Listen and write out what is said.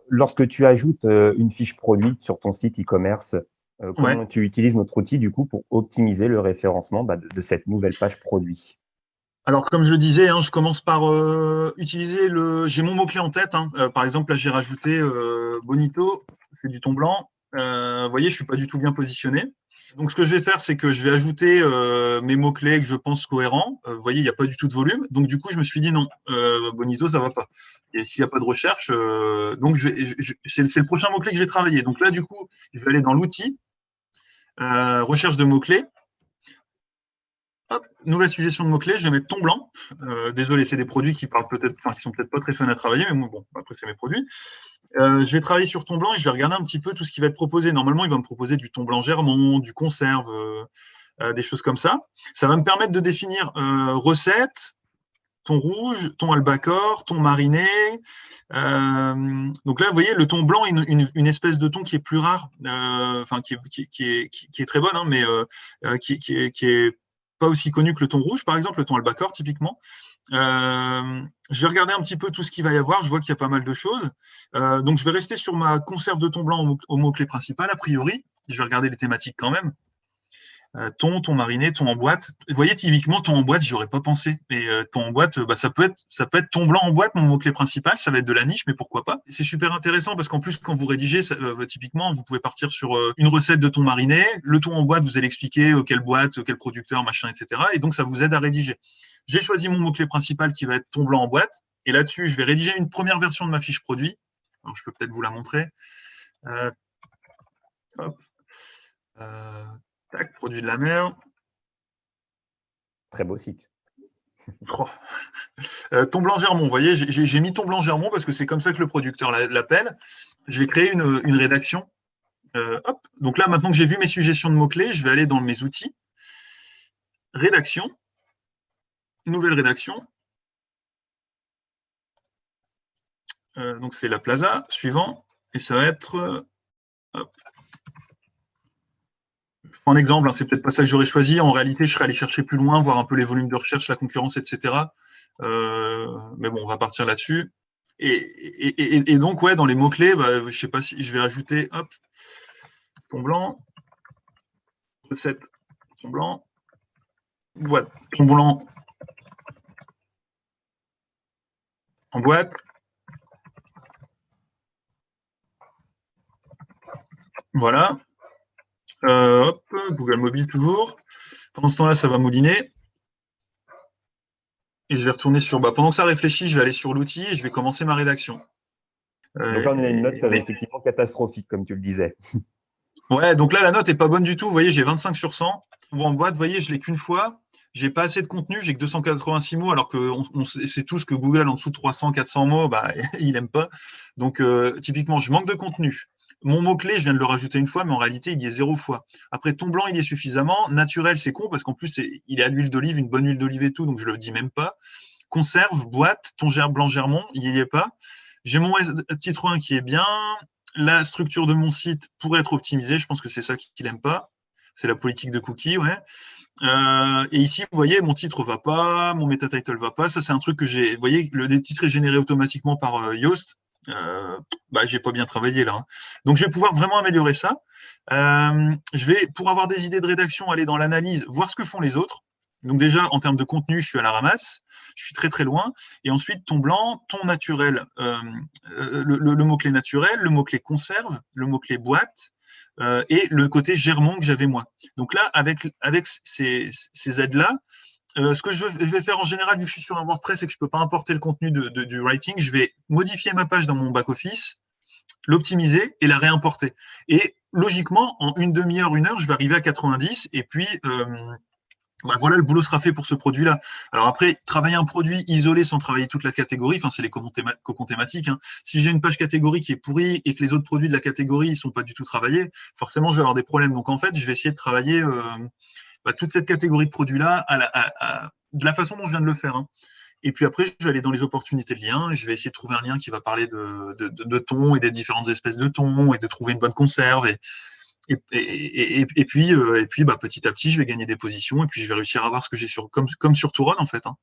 lorsque tu ajoutes une fiche produit sur ton site e-commerce, Ouais. comment tu utilises notre outil du coup pour optimiser le référencement de cette nouvelle page produit? Alors, comme je le disais, hein, je commence par utiliser j'ai mon mot-clé en tête, hein. Par exemple, là, j'ai rajouté Bonito, c'est du thon blanc. Vous voyez, je suis pas du tout bien positionné. Donc, ce que je vais faire, c'est que je vais ajouter mes mots-clés que je pense cohérents. Vous voyez, il n'y a pas du tout de volume. Donc, du coup, je me suis dit non, Bonito, ça va pas. Et s'il n'y a pas de recherche, donc c'est le prochain mot-clé que je vais travailler. Donc là, du coup, je vais aller dans l'outil, recherche de mots-clés. Hop, nouvelle suggestion de mots-clés, je vais mettre thon blanc. Désolé, c'est des produits qui parlent peut-être, enfin, qui sont peut-être pas très fun à travailler, mais bon, après, c'est mes produits. Je vais travailler sur thon blanc et je vais regarder un petit peu tout ce qui va être proposé. Normalement, il va me proposer du thon blanc germont, du conserve, des choses comme ça. Ça va me permettre de définir recette, thon rouge, thon albacore, thon mariné. Donc là, vous voyez, le thon blanc est une espèce de thon qui est plus rare, enfin, qui est très bonne, hein, mais qui est pas aussi connu que le thon rouge, par exemple, le thon albacore, typiquement. Je vais regarder un petit peu tout ce qu'il va y avoir. Je vois qu'il y a pas mal de choses. Donc, je vais rester sur ma conserve de thon blanc au mot-clé principal, a priori. Je vais regarder les thématiques quand même. Thon mariné, thon en boîte. Vous voyez, typiquement, thon en boîte, j'y aurais pas pensé. Et thon en boîte, bah, ça peut être thon blanc en boîte, mon mot-clé principal. Ça va être de la niche, mais pourquoi pas. Et c'est super intéressant parce qu'en plus, quand vous rédigez, typiquement, vous pouvez partir sur une recette de thon mariné. Le thon en boîte, vous allez expliquer quelle boîte, quel producteur, machin, etc. Et donc, ça vous aide à rédiger. J'ai choisi mon mot-clé principal qui va être thon blanc en boîte. Et là-dessus, je vais rédiger une première version de ma fiche produit. Alors, je peux peut-être vous la montrer. Hop. Tac, produit de la mer. Très beau site. Oh. Thon blanc germont, vous voyez, j'ai mis thon blanc germont parce que c'est comme ça que le producteur l'appelle. Je vais créer une rédaction. Hop. Donc là, maintenant que j'ai vu mes suggestions de mots-clés, je vais aller dans mes outils. Rédaction. Nouvelle rédaction. Donc c'est la plaza. Suivant. Et ça va être... hop. En exemple, hein, c'est peut-être pas ça que j'aurais choisi. En réalité, je serais allé chercher plus loin, voir un peu les volumes de recherche, la concurrence, etc. Mais bon, on va partir là-dessus. Et donc, ouais, dans les mots-clés, bah, je sais pas si je vais ajouter, hop, thon blanc, recette, thon blanc, boîte, thon blanc en boîte. Voilà. Hop, Google Mobile toujours. Pendant ce temps-là, ça va mouliner. Et je vais retourner sur. Bah, pendant que ça réfléchit, je vais aller sur l'outil et je vais commencer ma rédaction. Donc là, on a une note effectivement catastrophique, comme tu le disais. Ouais, donc là, la note est pas bonne du tout. Vous voyez, j'ai 25 sur 100. Bon, en boîte, vous voyez, je l'ai qu'une fois. J'ai pas assez de contenu, j'ai que 286 mots, alors que on sait tous que Google, en dessous de 300, 400 mots, bah, il aime pas. Donc, typiquement, je manque de contenu. Mon mot-clé, je viens de le rajouter une fois, mais en réalité, il y est 0 fois. Après, thon blanc, il y est suffisamment. Naturel, c'est con, parce qu'en plus, il est à l'huile d'olive, une bonne huile d'olive et tout, donc je le dis même pas. Conserve, boîte, thon blanc germont, il y est pas. J'ai mon titre 1 qui est bien. La structure de mon site pourrait être optimisée. Je pense que c'est ça qu'il n'aime pas. C'est la politique de cookies, ouais. Et ici, vous voyez, mon titre va pas, mon meta title va pas. Ça, c'est un truc que j'ai. Vous voyez, le titre est généré automatiquement par Yoast. Bah, j'ai pas bien travaillé là, hein. Donc, je vais pouvoir vraiment améliorer ça. Je vais, pour avoir des idées de rédaction, aller dans l'analyse, voir ce que font les autres. Donc déjà, en termes de contenu, je suis à la ramasse, je suis très très loin. Et ensuite, thon blanc, thon naturel, le mot-clé naturel, le mot-clé conserve, le mot-clé boîte, et le côté germont que j'avais moi. Donc là, avec ces aides-là, ce que je vais faire en général, vu que je suis sur un WordPress et que je ne peux pas importer le contenu du writing, je vais modifier ma page dans mon back-office, l'optimiser et la réimporter. Et logiquement, en une demi-heure, une heure, je vais arriver à 90 et puis bah voilà, le boulot sera fait pour ce produit-là. Alors après, travailler un produit isolé sans travailler toute la catégorie, enfin c'est les cocons thématiques, hein. Si j'ai une page catégorie qui est pourrie et que les autres produits de la catégorie ne sont pas du tout travaillés, forcément je vais avoir des problèmes. Donc en fait, je vais essayer de travailler toute cette catégorie de produits-là de la façon dont je viens de le faire, hein. Et puis après, je vais aller dans les opportunités de liens. Je vais essayer de trouver un lien qui va parler de thon et des différentes espèces de thon et de trouver une bonne conserve. Et puis, bah, petit à petit, je vais gagner des positions et puis je vais réussir à avoir ce que j'ai comme sur Touron, en fait, hein.